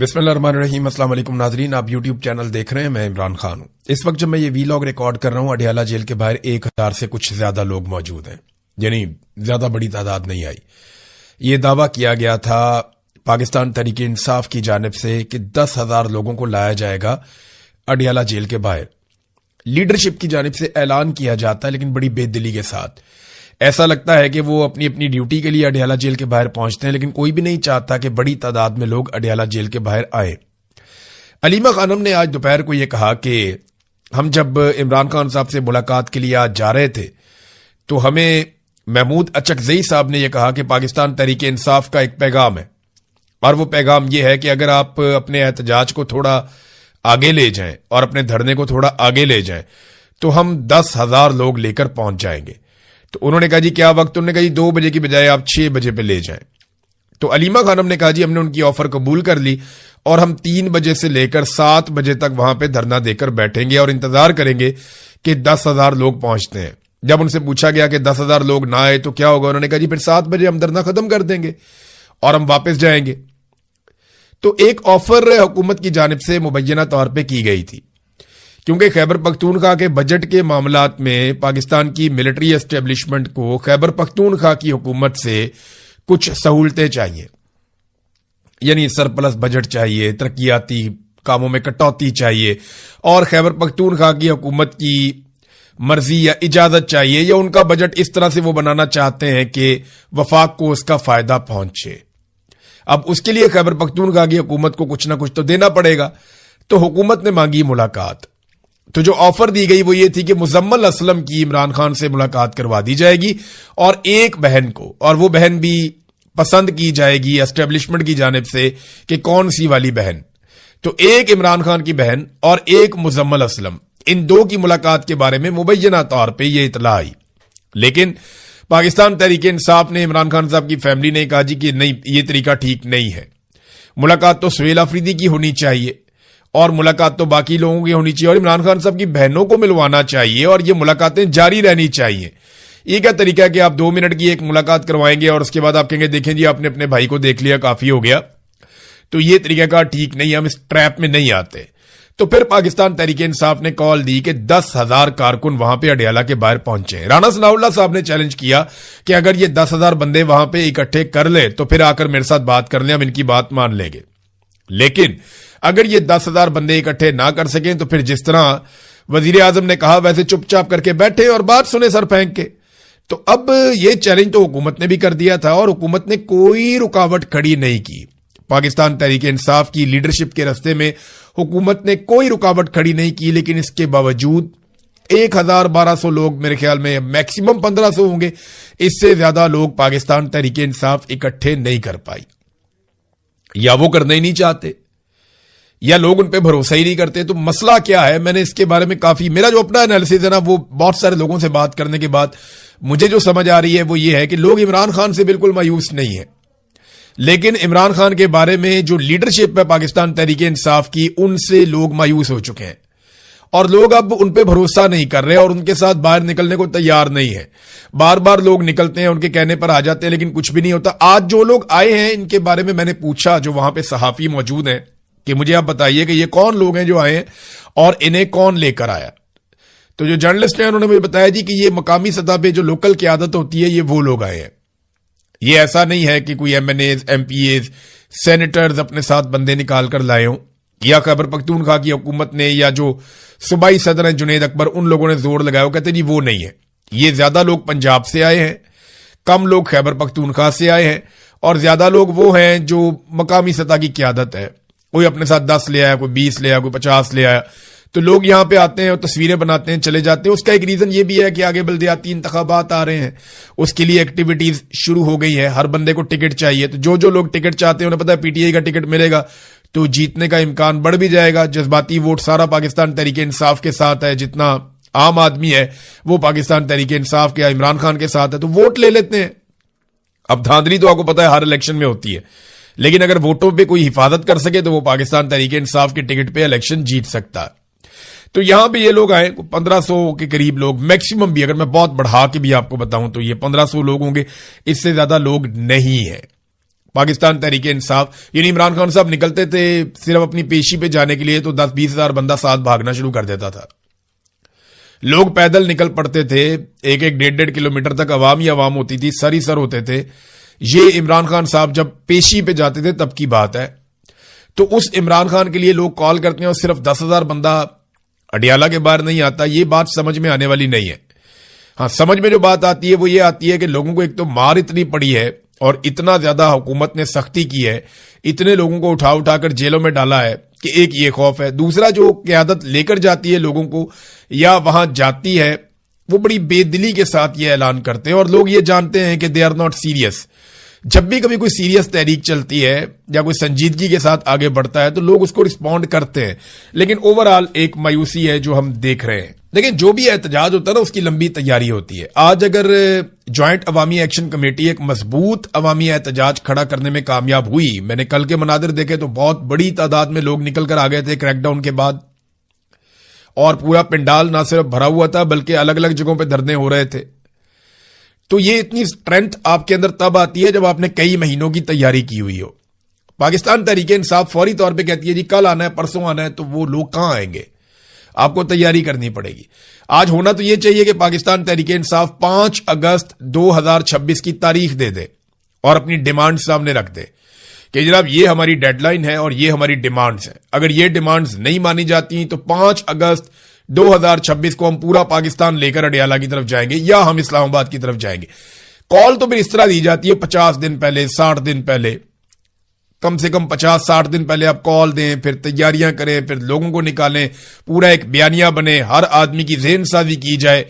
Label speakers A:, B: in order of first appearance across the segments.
A: बिस्मिल्लाहिर्रहमानिर्रहीम। अस्सलाम वालेकुम नाजरीन, आप यूट्यूब चैनल देख रहे हैं। मैं इमरान खान हूं। इस वक्त जब मैं ये वीलॉग रिकॉर्ड कर रहा हूं, अडियाला जेल के बाहर 1000 से कुछ ज्यादा लोग मौजूद हैं, यानी ज्यादा बड़ी तादाद नहीं आई। ये दावा किया गया था पाकिस्तान तहरीक इंसाफ की जानिब से कि 10,000 लोगों को लाया जाएगा अडियाला जेल के बाहर। लीडरशिप की जानिब से ऐलान किया जाता है, लेकिन बड़ी बेदिली के साथ। ऐसा लगता है कि वो अपनी अपनी ड्यूटी के लिए अडियाला जेल के बाहर पहुंचते हैं, लेकिन कोई भी नहीं चाहता कि बड़ी तादाद में लोग अडियाला जेल के बाहर आए। अलीमा खानम ने आज दोपहर को यह कहा कि हम जब इमरान खान साहब से मुलाकात के लिए आज जा रहे थे तो हमें महमूद अचकजई साहब ने यह कहा कि पाकिस्तान तहरीक इंसाफ का एक पैगाम है, और वो पैगाम यह है कि अगर आप अपने एहतजाज को थोड़ा आगे ले जाएं और अपने धरने को थोड़ा आगे ले जाएं तो हम 10,000 लोग लेकर पहुंच जाएंगे। तो उन्होंने कहा जी क्या वक्त? उन्होंने कहा जी 2 बजे की बजाय आप 6 बजे पे ले जाएं। तो अलीमा खानम ने कहा जी हमने उनकी ऑफर कबूल कर ली और हम 3 बजे से लेकर 7 बजे तक वहां पे धरना देकर बैठेंगे और इंतजार करेंगे कि 10,000 लोग पहुंचते हैं। जब उनसे पूछा गया कि 10,000 लोग ना आए तो क्या होगा, उन्होंने कहा जी फिर 7 बजे हम धरना खत्म कर देंगे और हम वापस जाएंगे। तो एक ऑफर हुकूमत की जानिब से मुबैना तौर पर की गई थी, क्योंकि खैबर पख्तूनख्वा के बजट के मामलात में पाकिस्तान की मिलिट्री एस्टेब्लिशमेंट को खैबर पख्तूनख्वा की हुकूमत से कुछ सहूलतें चाहिए, यानी सरप्लस बजट चाहिए, तरक्याती कामों में कटौती चाहिए, और खैबर पख्तूनख्वा की हुकूमत की मर्जी या इजाजत चाहिए, या उनका बजट इस तरह से वो बनाना चाहते हैं कि वफाक को उसका फायदा पहुंचे। अब उसके लिए खैबर पख्तूनख्वा की हुकूमत को कुछ ना कुछ तो देना पड़ेगा। तो हुकूमत ने मांगी मुलाकात। तो जो ऑफर दी गई वो ये थी कि मुजम्मल असलम की इमरान खान से मुलाकात करवा दी जाएगी और एक बहन को, और वो बहन भी पसंद की जाएगी एस्टेब्लिशमेंट की जानिब से कि कौन सी वाली बहन। तो एक इमरान खान की बहन और एक मुजम्मल असलम, इन दो की मुलाकात के बारे में मुबैना तौर पर यह इतला आई। लेकिन पाकिस्तान तहरीक इंसाफ ने, इमरान खान साहब की फैमिली ने कहा जी कि नहीं, ये तरीका ठीक नहीं है। मुलाकात तो सुहेल अफरीदी की होनी चाहिए और मुलाकात तो बाकी लोगों की होनी चाहिए, और इमरान खान साहब की बहनों को मिलवाना चाहिए और ये मुलाकातें जारी रहनी चाहिए। ये क्या तरीका है कि आप 2 मिनट की एक मुलाकात करवाएंगे और उसके बाद आप कहेंगे देखें जी आपने अपने भाई को देख लिया, काफी हो गया। तो ये तरीका का ठीक नहीं, हम इस ट्रैप में नहीं आते। तो फिर पाकिस्तान तहरीक इंसाफ ने कॉल दी कि 10,000 कारकुन वहां पे अडियाला के बाहर पहुंचे। राणा सनाउल्लाह साहब ने चैलेंज किया कि अगर ये 10,000 बंदे वहां पे इकट्ठे कर ले तो फिर आकर मेरे साथ बात कर ले, हम इनकी बात मान लेंगे। लेकिन अगर ये 10,000 बंदे इकट्ठे ना कर सकें तो फिर जिस तरह वजीर आजम ने कहा वैसे चुपचाप करके बैठे और बात सुने सर फेंक के। तो अब ये चैलेंज तो हुकूमत ने भी कर दिया था और हुकूमत ने कोई रुकावट खड़ी नहीं की। पाकिस्तान तहरीक इंसाफ की लीडरशिप के रास्ते में हुकूमत ने कोई रुकावट खड़ी नहीं की, लेकिन इसके बावजूद 1,1200 लोग, मेरे ख्याल में मैक्सिमम 1,500 होंगे, इससे ज्यादा लोग पाकिस्तान तहरीक इंसाफ इकट्ठे नहीं कर पाई। या वो करना ही नहीं चाहते या लोग उन पे भरोसा ही नहीं करते। तो मसला क्या है, मैंने इसके बारे में काफी, मेरा जो अपना एनालिसिस है ना, वो बहुत सारे लोगों से बात करने के बाद मुझे जो समझ आ रही है वो ये है कि लोग इमरान खान से बिल्कुल मायूस नहीं है, लेकिन इमरान खान के बारे में जो लीडरशिप है पाकिस्तान तहरीक इंसाफ की, उनसे लोग मायूस हो चुके हैं और लोग अब उन पे भरोसा नहीं कर रहे और उनके साथ बाहर निकलने को तैयार नहीं है। बार बार लोग निकलते हैं, उनके कहने पर आ जाते हैं, लेकिन कुछ भी नहीं होता। आज जो लोग आए हैं इनके बारे में मैंने पूछा, जो वहां पे सहाफी मौजूद हैं, कि मुझे आप बताइए कि ये कौन लोग हैं जो आए हैं और इन्हें कौन लेकर आया। तो जो जर्नलिस्ट हैं उन्होंने मुझे बताया जी कि ये मकामी सतह पे जो लोकल क़यादत होती है, ये वो लोग आए हैं। ये ऐसा नहीं है कि कोई MNAs, MPAs, सेनेटर्स अपने साथ बंदे निकाल कर लाए हों, या खैबर पख्तूनख्वा की हुकूमत ने या जो सूबाई सदर हैं जुनेद अकबर, उन लोगों ने जोर लगाया। कहते जी वो नहीं है, ये ज्यादा लोग पंजाब से आए हैं, कम लोग खैबर पख्तूनख्वा से आए हैं, और ज्यादा लोग वो हैं जो मकामी सतह की क़यादत है। कोई अपने साथ 10 ले आया, कोई 20 ले आया, कोई 50 ले आया। तो लोग यहां पे आते हैं और तस्वीरें बनाते हैं, चले जाते हैं। उसका एक रीजन ये भी है कि आगे बल्दियाती इंतखाबात आ रहे हैं, उसके लिए एक्टिविटीज शुरू हो गई है। हर बंदे को टिकट चाहिए, तो जो जो लोग टिकट चाहते हैं उन्हें पता है PTI का टिकट मिलेगा तो जीतने का इम्कान बढ़ भी जाएगा। जज्बाती वोट सारा पाकिस्तान तहरीक इंसाफ के साथ है, जितना आम आदमी है वो पाकिस्तान तहरीक इंसाफ के, इमरान खान के साथ है, तो वोट ले लेते हैं। अब धांधली तो आपको पता है हर इलेक्शन में होती है, लेकिन अगर वोटों पे कोई हिफाजत कर सके तो वो पाकिस्तान तहरीक इंसाफ के टिकट पे इलेक्शन जीत सकता है। तो यहां पे ये लोग आए, 1500 के करीब लोग मैक्सिमम भी, अगर मैं बहुत बढ़ा के भी आपको बताऊं तो ये 1500 लोग होंगे, इससे ज्यादा लोग नहीं है। पाकिस्तान तहरीक इंसाफ, यानी इमरान खान साहब निकलते थे सिर्फ अपनी पेशी पे जाने के लिए तो 10-20 हजार बंदा साथ भागना शुरू कर देता था। लोग पैदल निकल पड़ते थे, 1-1, 1.5 किलोमीटर तक अवाम ही अवाम होती थी, सर ही सर होते थे। ये इमरान खान साहब जब पेशी पे जाते थे तब की बात है। तो उस इमरान खान के लिए लोग कॉल करते हैं और सिर्फ 10,000 बंदा अडियाला के बाहर नहीं आता, ये बात समझ में आने वाली नहीं है। हाँ, समझ में जो बात आती है वो ये आती है कि लोगों को एक तो मार इतनी पड़ी है और इतना ज्यादा हुकूमत ने सख्ती की है, इतने लोगों को उठा उठाकर जेलों में डाला है कि एक ये खौफ है। दूसरा, जो क़यादत लेकर जाती है लोगों को या वहां जाती है वो बड़ी बेदिली के साथ ये ऐलान करते हैं और लोग ये जानते हैं कि दे आर नॉट सीरियस। जब भी कभी कोई सीरियस तहरीक चलती है या कोई संजीदगी के साथ आगे बढ़ता है तो लोग उसको रिस्पॉन्ड करते हैं, लेकिन ओवरऑल एक मायूसी है जो हम देख रहे हैं। लेकिन जो भी एहतजाज होता है ना उसकी लंबी तैयारी होती है। आज अगर ज्वाइंट अवामी एक्शन कमेटी एक मजबूत अवामी एहतजाज खड़ा करने में कामयाब हुई, मैंने कल के मनादिर देखे तो बहुत बड़ी तादाद में लोग निकल कर आ गए थे क्रैकडाउन के बाद, और पूरा पंडाल ना सिर्फ भरा हुआ था बल्कि अलग अलग जगहों पर धरने हो रहे थे। तो ये इतनी स्ट्रेंथ आपके अंदर तब आती है जब आपने कई महीनों की तैयारी की हुई हो। पाकिस्तान तहरीक इंसाफ फौरी तौर पे कहती है जी कल आना है, परसों आना है, तो वो लोग कहां आएंगे? आपको तैयारी करनी पड़ेगी। आज होना तो ये चाहिए कि पाकिस्तान तहरीक इंसाफ 5 अगस्त 2026 की तारीख दे दे और अपनी डिमांड सामने रख दे कि जनाब ये हमारी डेडलाइन है और ये हमारी डिमांड्स हैं। अगर ये डिमांड्स नहीं मानी जाती तो 5 अगस्त 2026 को हम पूरा पाकिस्तान लेकर अडियाला की तरफ जाएंगे या हम इस्लामाबाद की तरफ जाएंगे। कॉल तो फिर इस तरह दी जाती है 50 दिन पहले, 60 दिन पहले, कम से कम 50-60 दिन पहले आप कॉल दें, फिर तैयारियां करें, फिर लोगों को निकालें, पूरा एक बयानिया बने, हर आदमी की ज़हन साजी की जाए,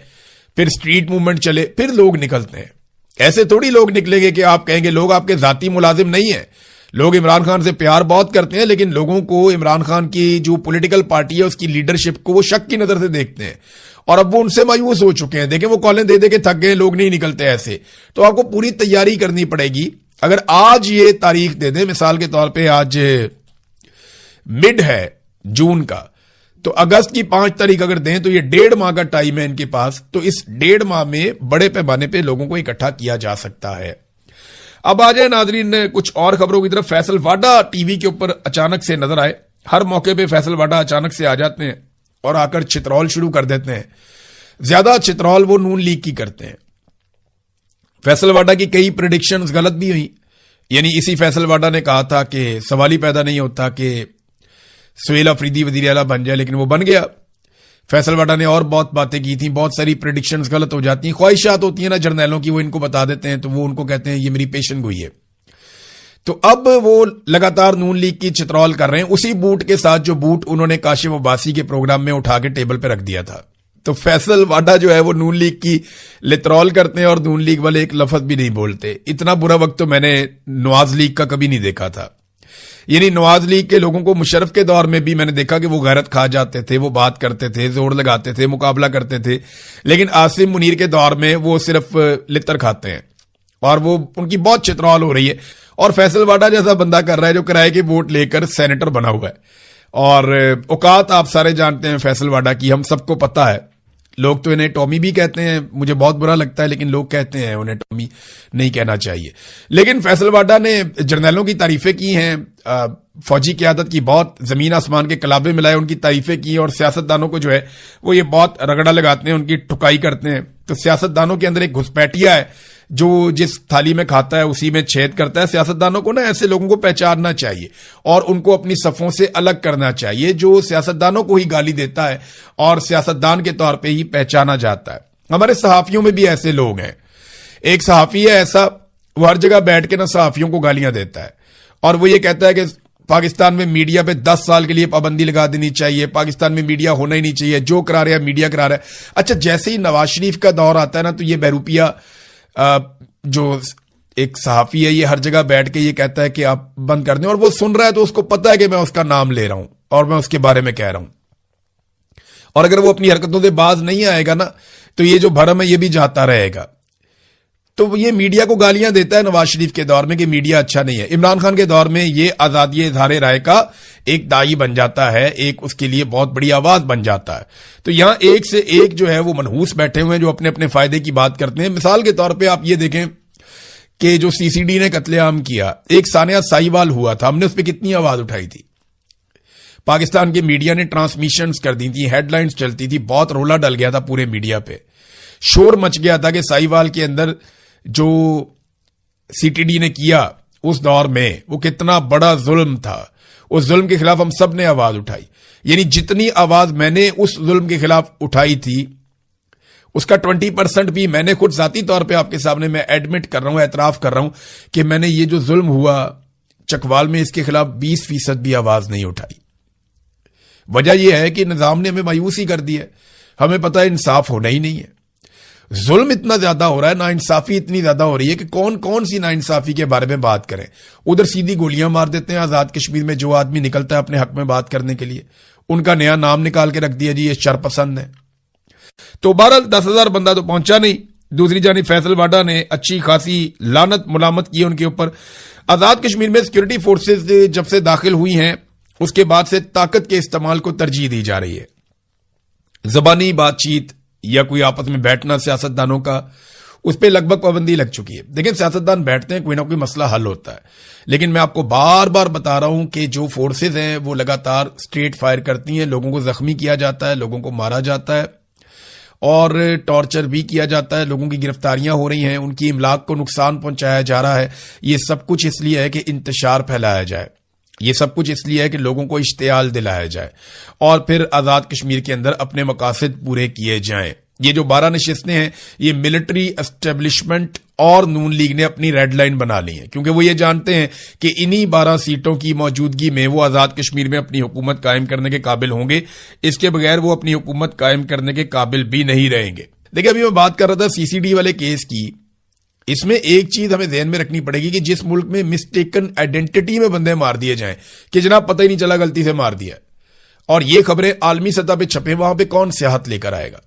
A: फिर स्ट्रीट मूवमेंट चले, फिर लोग निकलते हैं। ऐसे थोड़ी लोग निकलेंगे कि आप कहेंगे लोग आपके जाती मुलाजिम नहीं है। लोग इमरान खान से प्यार बहुत करते हैं, लेकिन लोगों को इमरान खान की जो पॉलिटिकल पार्टी है उसकी लीडरशिप को वो शक की नजर से देखते हैं और अब वो उनसे मायूस हो चुके हैं। देखें वो कॉलें दे दे के थक गए, लोग नहीं निकलते ऐसे। तो आपको पूरी तैयारी करनी पड़ेगी। अगर आज ये तारीख दे दें, मिसाल के तौर पे आज मिड है जून का, तो अगस्त की 5 तारीख अगर दें तो ये 1.5 माह का टाइम है इनके पास। तो इस 1.5 माह में बड़े पैमाने पे लोगों को इकट्ठा किया जा सकता है। अब आ जाए नाजरीन कुछ और खबरों की तरफ। फैसल वाडा टीवी के ऊपर अचानक से नजर आए। हर मौके पे फैसल वाडा अचानक से आ जाते हैं और आकर चित्रौल शुरू कर देते हैं। ज्यादा चित्रौल वो नून लीग की करते हैं। फैसल वाडा की कई प्रेडिक्शंस गलत भी हुई। यानी इसी फैसल वाडा ने कहा था कि सवाल ही पैदा नहीं होता कि सुहेल अफरीदी वजीर आला बन जाए, लेकिन वो बन गया। फैसल वाडा ने और बहुत बातें की थी, बहुत सारी प्रेडिक्शंस गलत हो जाती हैं। ख्वाहिशात होती हैं ना जर्नैलों की, वो इनको बता देते हैं तो वो उनको कहते हैं ये मेरी पेशन गोई है। तो अब वो लगातार नून लीग की चित्रौल कर रहे हैं उसी बूट के साथ जो बूट उन्होंने काशिफ अब्बासी के प्रोग्राम में उठा के टेबल पे रख दिया था। तो फैसल वाडा जो है वो नून लीग की लितरौल करते हैं और नून लीग वाले एक लफ्ज भी नहीं बोलते। इतना बुरा वक्त तो मैंने नवाज लीग का कभी नहीं देखा था। यानी नवाज लीग के लोगों को मुशर्रफ के दौर में भी मैंने देखा कि वो गैरत खा जाते थे, वो बात करते थे, जोर लगाते थे, मुकाबला करते थे, लेकिन आसिम मुनीर के दौर में वो सिर्फ लितर खाते हैं और वो उनकी बहुत चित्रौल हो रही है। और फैसल वाडा जैसा बंदा कर रहा है जो किराए के वोट लेकर सेनेटर बना हुआ है। और औकात आप सारे जानते हैं फैसल वाडा की, हम सबको पता है। लोग तो इन्हें टॉमी भी कहते हैं, मुझे बहुत बुरा लगता है, लेकिन लोग कहते हैं, उन्हें टॉमी नहीं कहना चाहिए। लेकिन फैसल वाडा ने जर्नैलों की तारीफें की हैं, फौजी क़यादत की बहुत जमीन आसमान के कलाबे मिलाए उनकी तारीफें की, और सियासतदानों को जो है वो ये बहुत रगड़ा लगाते हैं, उनकी ठुकाई करते हैं। तो सियासतदानों के अंदर एक घुसपैठिया है जो जिस थाली में खाता है उसी में छेद करता है। सियासतदानों को ना ऐसे लोगों को पहचानना चाहिए और उनको अपनी सफों से अलग करना चाहिए जो सियासतदानों को ही गाली देता है और सियासतदान के तौर पे ही पहचाना जाता है। हमारे सहाफियों में भी ऐसे लोग हैं। एक सहाफी है ऐसा, वो हर जगह बैठ के ना सहाफियों को गालियां देता है और वो ये कहता है कि पाकिस्तान में मीडिया पे 10 साल के लिए पाबंदी लगा देनी चाहिए, पाकिस्तान में मीडिया होना ही नहीं चाहिए, जो करा रहा है मीडिया करा रहा है। अच्छा, जैसे ही नवाज शरीफ का दौर आता है ना तो ये बहरूपिया जो एक सहाफी है ये हर जगह बैठ के ये कहता है कि आप बंद कर दें, और वो सुन रहा है तो उसको पता है कि मैं उसका नाम ले रहा हूं और मैं उसके बारे में कह रहा हूं। और अगर वो अपनी हरकतों से बाज नहीं आएगा ना तो ये जो भरम है ये भी जाता रहेगा। तो ये मीडिया को गालियां देता है नवाज शरीफ के दौर में कि मीडिया अच्छा नहीं है। इमरान खान के दौर में ये आजादी इज़हार राय का एक दाई बन जाता है, एक उसके लिए बहुत बड़ी आवाज बन जाता है। तो यहां एक से एक जो है वो मनहूस बैठे हुए हैं जो अपने अपने फायदे की बात करते हैं। मिसाल के तौर पे आप ये देखें کہ جو سی سی ڈی نے قتل عام کیا، ایک ثانیہ سائیوال ہوا تھا، ہم نے اس پہ کتنی آواز اٹھائی تھی، پاکستان کے میڈیا نے ٹرانسمیشنز کر دی تھی، ہیڈ لائنز چلتی تھی، بہت رولا ڈل گیا تھا پورے میڈیا پہ، شور مچ گیا تھا کہ سائیوال کے اندر جو سی ٹی ڈی نے کیا اس دور میں وہ کتنا بڑا ظلم تھا، اس ظلم کے خلاف ہم سب نے آواز اٹھائی، یعنی جتنی آواز میں نے اس ظلم کے خلاف اٹھائی تھی اس کا 20% بھی میں نے خود ذاتی طور پہ آپ کے سامنے میں ایڈمٹ کر رہا ہوں، اعتراف کر رہا ہوں کہ میں نے یہ جو ظلم ہوا چکوال میں اس کے خلاف 20% بھی آواز نہیں اٹھائی۔ وجہ یہ ہے کہ نظام نے ہمیں مایوسی کر دی ہے، ہمیں پتہ ہے انصاف ہونا ہی نہیں ہے، ظلم اتنا زیادہ ہو رہا ہے، ناانصافی اتنی زیادہ ہو رہی ہے کہ کون کون سی ناانصافی کے بارے میں بات کریں، ادھر سیدھی گولیاں مار دیتے ہیں آزاد کشمیر میں جو آدمی نکلتا ہے اپنے حق میں بات کرنے کے لیے، ان کا نیا نام نکال کے رکھ دیا جی یہ شرپسند ہے۔ تو 10,000 بندہ تو پہنچا نہیں، دوسری جانب فیصل واڈا نے اچھی خاصی لعنت ملامت کی ان کے اوپر۔ آزاد کشمیر میں سیکورٹی فورسز جب سے داخل ہوئی ہیں اس کے بعد سے طاقت کے استعمال کو ترجیح دی جا رہی ہے، زبانی بات چیت یا کوئی آپس میں بیٹھنا سیاستدانوں کا اس پہ لگ بھگ پابندی لگ چکی ہے۔ دیکھیں سیاستدان بیٹھتے ہیں کوئی نہ کوئی مسئلہ حل ہوتا ہے، لیکن میں آپ کو بار بار بتا رہا ہوں کہ جو فورسز ہیں وہ لگاتار اسٹریٹ فائر کرتی ہیں، لوگوں کو زخمی کیا جاتا ہے، لوگوں کو مارا جاتا ہے اور ٹارچر بھی کیا جاتا ہے، لوگوں کی گرفتاریاں ہو رہی ہیں، ان کی املاک کو نقصان پہنچایا جا رہا ہے۔ یہ سب کچھ اس لیے ہے کہ انتشار پھیلایا جائے، یہ سب کچھ اس لیے ہے کہ لوگوں کو اشتعال دلایا جائے اور پھر آزاد کشمیر کے اندر اپنے مقاصد پورے کیے جائیں۔ یہ جو 12 نشستیں ہیں یہ ملٹری اسٹیبلشمنٹ اور نون لیگ نے اپنی ریڈ لائن بنا لی ہیں، کیونکہ وہ یہ جانتے ہیں کہ انہی 12 سیٹوں کی موجودگی میں وہ آزاد کشمیر میں اپنی حکومت قائم کرنے کے قابل ہوں گے، اس کے بغیر وہ اپنی حکومت قائم کرنے کے قابل بھی نہیں رہیں گے۔ دیکھیں ابھی میں بات کر رہا تھا سی سی ڈی والے کیس کی، اس میں ایک چیز ہمیں ذہن میں رکھنی پڑے گی کہ جس ملک میں مسٹیکن آئیڈینٹی میں بندے مار دیے جائیں کہ جناب پتہ ہی نہیں چلا غلطی سے مار دیا، اور یہ خبریں عالمی سطح پہ چھپیں، وہاں پہ کون سیاحت لے کر آئے گا،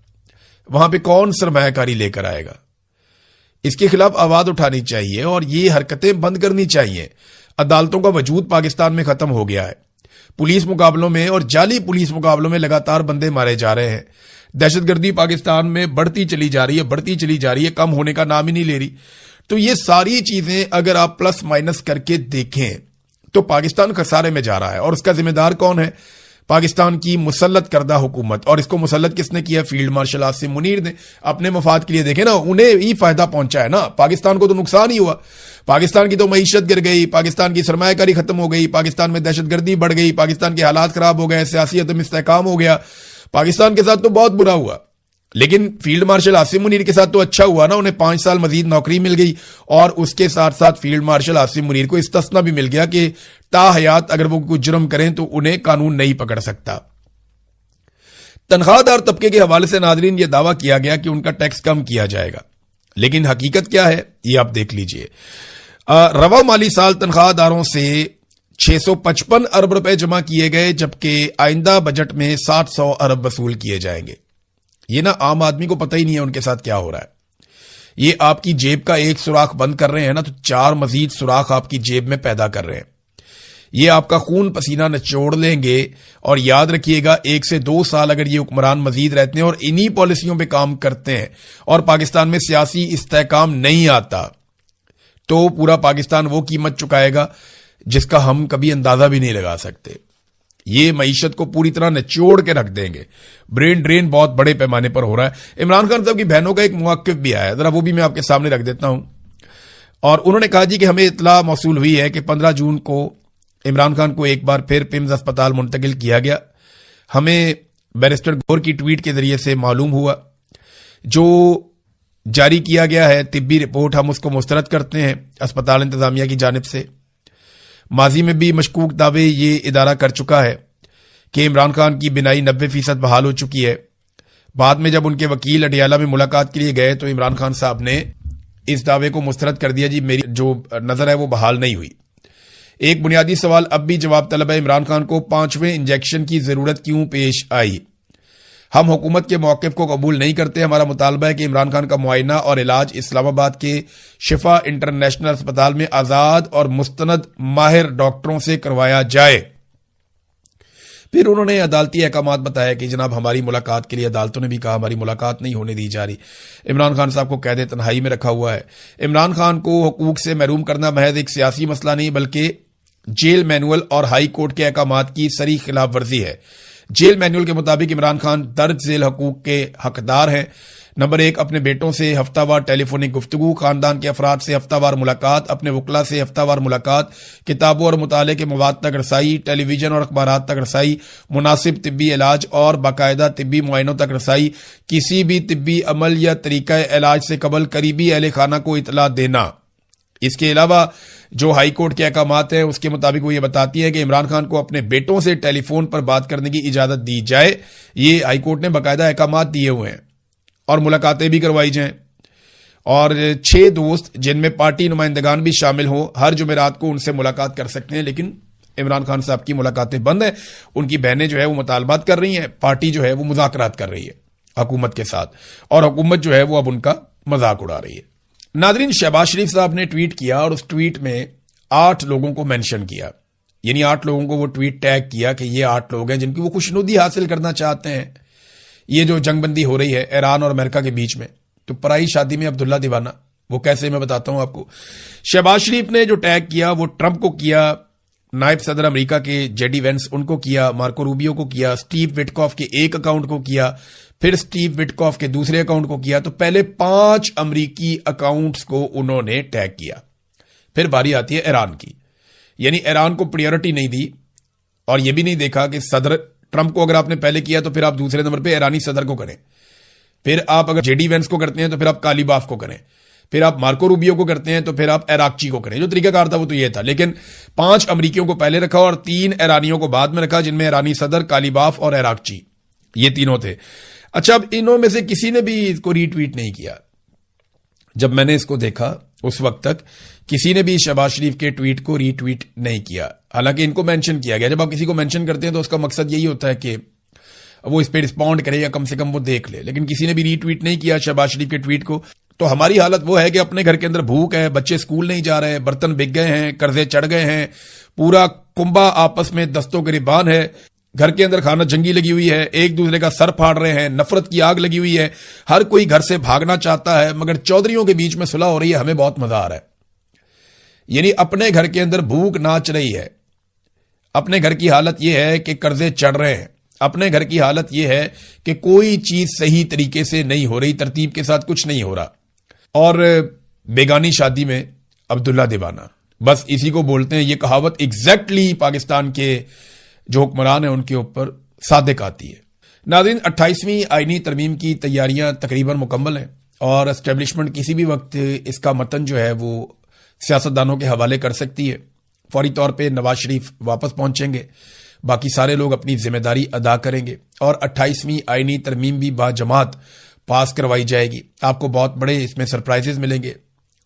A: وہاں پہ کون سرمایہ کاری لے کر آئے گا؟ اس کے خلاف آواز اٹھانی چاہیے اور یہ حرکتیں بند کرنی چاہیے۔ عدالتوں کا وجود پاکستان میں ختم ہو گیا ہے، پولیس مقابلوں میں اور جعلی پولیس مقابلوں میں لگاتار بندے مارے جا رہے ہیں، دہشت گردی پاکستان میں بڑھتی چلی جا رہی ہے، کم ہونے کا نام ہی نہیں لے رہی۔ تو یہ ساری چیزیں اگر آپ پلس مائنس کر کے دیکھیں تو پاکستان خسارے میں جا رہا ہے، اور اس کا ذمہ دار کون ہے؟ پاکستان کی مسلط کردہ حکومت، اور اس کو مسلط کس نے کیا؟ فیلڈ مارشل عاصم منیر نے، اپنے مفاد کے لیے۔ دیکھیں نا انہیں ہی فائدہ پہنچا ہے نا، پاکستان کو تو نقصان ہی ہوا، پاکستان کی تو معیشت گر گئی، پاکستان کی سرمایہ کاری ختم ہو گئی، پاکستان میں دہشت گردی بڑھ گئی، پاکستان کے حالات خراب ہو گئے، سیاسی عدم استحکام ہو گیا، پاکستان کے ساتھ تو بہت برا ہوا۔ لیکن فیلڈ مارشل عاصم منیر کے ساتھ تو اچھا ہوا نا، انہیں 5 سال مزید نوکری مل گئی، اور اس کے ساتھ ساتھ فیلڈ مارشل عاصم منیر کو استثنا بھی مل گیا کہ تا حیات اگر وہ کوئی جرم کریں تو انہیں قانون نہیں پکڑ سکتا۔ تنخواہ دار طبقے کے حوالے سے ناظرین یہ دعویٰ کیا گیا کہ ان کا ٹیکس کم کیا جائے گا، لیکن حقیقت کیا ہے یہ آپ دیکھ لیجئے۔ رواں مالی سال تنخواہ داروں سے 655 ارب روپے جمع کیے گئے، جبکہ آئندہ بجٹ میں 700 ارب وصول کیے جائیں گے۔ یہ نا عام آدمی کو پتہ ہی نہیں ہے ان کے ساتھ کیا ہو رہا ہے۔ یہ آپ کی جیب کا ایک سوراخ بند کر رہے ہیں نا تو 4 مزید سوراخ آپ کی جیب میں پیدا کر رہے ہیں۔ یہ آپ کا خون پسینہ نچوڑ لیں گے، اور یاد رکھیے گا 1 سے 2 سال اگر یہ حکمران مزید رہتے ہیں اور انہی پالیسیوں پہ کام کرتے ہیں اور پاکستان میں سیاسی استحکام نہیں آتا تو پورا پاکستان وہ قیمت چکائے گا جس کا ہم کبھی اندازہ بھی نہیں لگا سکتے۔ یہ معیشت کو پوری طرح نچوڑ کے رکھ دیں گے، برین ڈرین بہت بڑے پیمانے پر ہو رہا ہے۔ عمران خان صاحب کی بہنوں کا ایک موقف بھی آیا، ذرا وہ بھی میں آپ کے سامنے رکھ دیتا ہوں، اور انہوں نے کہا جی کہ ہمیں اطلاع موصول ہوئی ہے کہ 15 جون کو عمران خان کو ایک بار پھر پمز اسپتال منتقل کیا گیا۔ ہمیں بیرسٹر گور کی ٹویٹ کے ذریعے سے معلوم ہوا، جو جاری کیا گیا ہے طبی رپورٹ ہم اس کو مسترد کرتے ہیں اسپتال انتظامیہ کی جانب سے۔ ماضی میں بھی مشکوک دعوے یہ ادارہ کر چکا ہے کہ عمران خان کی بینائی 90% بحال ہو چکی ہے۔ بعد میں جب ان کے وکیل اڈیالہ میں ملاقات کے لیے گئے تو عمران خان صاحب نے اس دعوے کو مسترد کر دیا، جی میری جو نظر ہے وہ بحال نہیں ہوئی۔ ایک بنیادی سوال اب بھی جواب طلب ہے، عمران خان کو 5ویں انجیکشن کی ضرورت کیوں پیش آئی؟ ہم حکومت کے موقف کو قبول نہیں کرتے، ہمارا مطالبہ ہے کہ عمران خان کا معائنہ اور علاج اسلام آباد کے شفا انٹرنیشنل اسپتال میں آزاد اور مستند ماہر ڈاکٹروں سے کروایا جائے۔ پھر انہوں نے عدالتی احکامات بتایا کہ جناب ہماری ملاقات کے لیے عدالتوں نے بھی کہا ہماری ملاقات نہیں ہونے دی جا رہی. عمران خان صاحب کو قید تنہائی میں رکھا ہوا ہے. عمران خان کو حقوق سے محروم کرنا محض ایک سیاسی مسئلہ نہیں بلکہ جیل مینول اور ہائی کورٹ کے احکامات کی صریح خلاف ورزی ہے. جیل مینول کے مطابق عمران خان درج ذیل حقوق کے حقدار ہیں. نمبر 1، اپنے بیٹوں سے ہفتہ وار ٹیلی فونک گفتگو، خاندان کے افراد سے ہفتہ وار ملاقات، اپنے وکلا سے ہفتہ وار ملاقات، کتابوں اور مطالعے کے مواد تک رسائی، ٹیلی ویژن اور اخبارات تک رسائی، مناسب طبی علاج اور باقاعدہ طبی معائنوں تک رسائی، کسی بھی طبی عمل یا طریقہ علاج سے قبل قریبی اہل خانہ کو اطلاع دینا. اس کے علاوہ جو ہائی کورٹ کے احکامات ہیں اس کے مطابق وہ یہ بتاتی ہے کہ عمران خان کو اپنے بیٹوں سے ٹیلی فون پر بات کرنے کی اجازت دی جائے. یہ ہائی کورٹ نے باقاعدہ احکامات دیے ہوئے ہیں اور ملاقاتیں بھی کروائی جائیں. اور 6 دوست جن میں پارٹی نمائندگان بھی شامل ہوں ہر جمعرات کو ان سے ملاقات کر سکتے ہیں. لیکن عمران خان صاحب کی ملاقاتیں بند ہیں. ان کی بہنیں جو ہے وہ مطالبات کر رہی ہیں، پارٹی جو ہے وہ مذاکرات کر رہی ہے حکومت کے ساتھ، اور حکومت جو ہے وہ اب ان کا مذاق اڑا رہی ہے. ناظرین، شہباز شریف صاحب نے ٹویٹ کیا اور اس ٹویٹ میں 8 لوگوں کو مینشن کیا. یعنی 8 لوگوں کو وہ ٹویٹ ٹیگ کیا کہ یہ 8 لوگ ہیں جن کی وہ خوشنودی حاصل کرنا چاہتے ہیں. یہ جو جنگ بندی ہو رہی ہے ایران اور امریکہ کے بیچ میں، تو پرائی شادی میں عبداللہ دیوانہ، وہ کیسے میں بتاتا ہوں آپ کو. شہباز شریف نے جو ٹیگ کیا وہ ٹرمپ کو کیا، نائب صدر امریکہ کے جے ڈی وینس ان کو کیا، مارکو روبیو کو کیا، سٹیو وٹکاف کے ایک اکاؤنٹ کو کیا، پھر سٹیو وٹکاف کے دوسرے اکاؤنٹ کو کیا. تو پہلے 5 امریکی اکاؤنٹس کو انہوں نے ٹیگ کیا. پھر باری آتی ہے ایران کی. یعنی ایران کو پریورٹی نہیں دی اور یہ بھی نہیں دیکھا کہ صدر ٹرمپ کو اگر آپ نے پہلے کیا تو پھر آپ دوسرے نمبر پہ ایرانی صدر کو کریں. پھر آپ اگر جے ڈی وینس کو کرتے ہیں تو پھر آپ کالیباف کو کریں. پھر آپ مارکو روبیو کو کرتے ہیں تو پھر آپ عراقچی کو کریں. جو طریقہ کار تھا وہ تو یہ تھا. لیکن 5 امریکیوں کو پہلے رکھا اور 3 ایرانیوں کو بعد میں رکھا، جن میں ایرانی صدر، کالیباف اور عراقچی، یہ تینوں تھے. اچھا، اب انہوں میں سے کسی نے بھی اس کو ری ٹویٹ نہیں کیا. جب میں نے اس کو دیکھا اس وقت تک کسی نے بھی شہباز شریف کے ٹویٹ کو ری ٹویٹ نہیں کیا. حالانکہ ان کو مینشن کیا گیا. جب آپ کسی کو مینشن کرتے ہیں تو اس کا مقصد یہی ہوتا ہے کہ وہ اس پہ رسپونڈ کرے یا کم سے کم وہ دیکھ لے. لیکن کسی نے بھی ری ٹویٹ نہیں کیا شہباز شریف کے ٹویٹ کو. تو ہماری حالت وہ ہے کہ اپنے گھر کے اندر بھوک ہے، بچے اسکول نہیں جا رہے، برتن بک گئے ہیں، قرضے چڑھ گئے ہیں، پورا کنبا آپس میں دستوں گریبان ہے، گھر کے اندر خانہ جنگی لگی ہوئی ہے، ایک دوسرے کا سر پھاڑ رہے ہیں، نفرت کی آگ لگی ہوئی ہے، ہر کوئی گھر سے بھاگنا چاہتا ہے، مگر چودھریوں کے بیچ میں صلح ہو رہی ہے، ہمیں بہت مزہ آ رہا ہے. یعنی اپنے گھر کے اندر بھوک ناچ رہی ہے، اپنے گھر کی حالت یہ ہے کہ قرضے چڑھ رہے ہیں، اپنے گھر کی حالت یہ ہے کہ کوئی چیز صحیح طریقے سے نہیں ہو رہی، ترتیب کے ساتھ کچھ نہیں ہو رہا. اور بیگانی شادی میں عبداللہ دیوانہ، بس اسی کو بولتے ہیں. یہ کہاوت ایگزیکٹلی پاکستان کے جو حکمران ہیں ان کے اوپر صادق آتی ہے. ناظرین، 28ویں آئینی ترمیم کی تیاریاں تقریباً مکمل ہیں اور اسٹیبلشمنٹ کسی بھی وقت اس کا متن جو ہے وہ سیاستدانوں کے حوالے کر سکتی ہے. فوری طور پہ نواز شریف واپس پہنچیں گے، باقی سارے لوگ اپنی ذمہ داری ادا کریں گے اور 28ویں آئینی ترمیم بھی باجماعت پاس کروائی جائے گی. آپ کو بہت بڑے اس میں سرپرائزز ملیں گے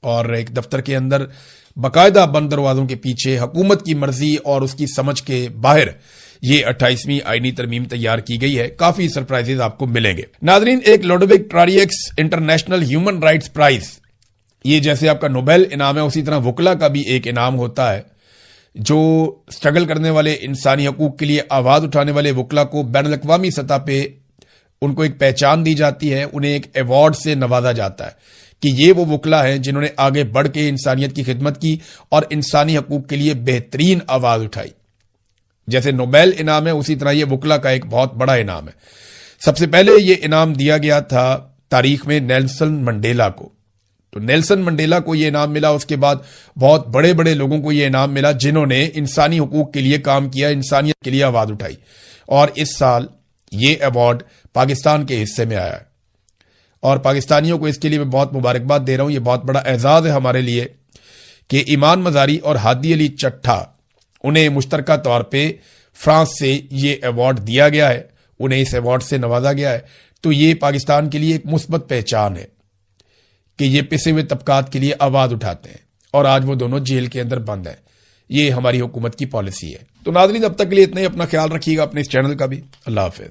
A: اور ایک دفتر کے اندر باقاعدہ بند دروازوں کے پیچھے حکومت کی مرضی اور اس کی سمجھ کے باہر یہ 28ویں آئینی ترمیم تیار کی گئی ہے. کافی سرپرائزز آپ کو ملیں گے. ناظرین، ایک لوڈوک ٹراریکس انٹرنیشنل ہیومن رائٹس پرائز، یہ جیسے آپ کا نوبیل انعام ہے اسی طرح وکلا کا بھی ایک انعام ہوتا ہے جو سٹرگل کرنے والے انسانی حقوق کے لیے آواز اٹھانے والے وکلا کو بین الاقوامی سطح پہ ان کو ایک پہچان دی جاتی ہے، انہیں ایک ایوارڈ سے نوازا جاتا ہے کہ یہ وہ وکلا ہیں جنہوں نے آگے بڑھ کے انسانیت کی خدمت کی اور انسانی حقوق کے لیے بہترین آواز اٹھائی. جیسے نوبیل انعام ہے اسی طرح یہ وکلا کا ایک بہت بڑا انعام ہے. سب سے پہلے یہ انعام دیا گیا تھا تاریخ میں نیلسن منڈیلا کو. تو نیلسن منڈیلا کو یہ انعام ملا، اس کے بعد بہت بڑے بڑے لوگوں کو یہ انعام ملا جنہوں نے انسانی حقوق کے لیے کام کیا، انسانیت کے لیے آواز اٹھائی. اور اس سال یہ ایوارڈ پاکستان کے حصے میں آیا ہے اور پاکستانیوں کو اس کے لیے میں بہت مبارکباد دے رہا ہوں. یہ بہت بڑا اعزاز ہے ہمارے لیے کہ ایمان مزاری اور ہادی علی چٹھا، انہیں مشترکہ طور پہ فرانس سے یہ ایوارڈ دیا گیا ہے، انہیں اس ایوارڈ سے نوازا گیا ہے. تو یہ پاکستان کے لیے ایک مثبت پہچان ہے کہ یہ پسے ہوئے طبقات کے لیے آواز اٹھاتے ہیں اور آج وہ دونوں جیل کے اندر بند ہیں. یہ ہماری حکومت کی پالیسی ہے. تو ناظرین، اب تک کے لیے اتنا ہی. اپنا خیال رکھیے گا، اپنے اس چینل کا بھی. اللہ حافظ.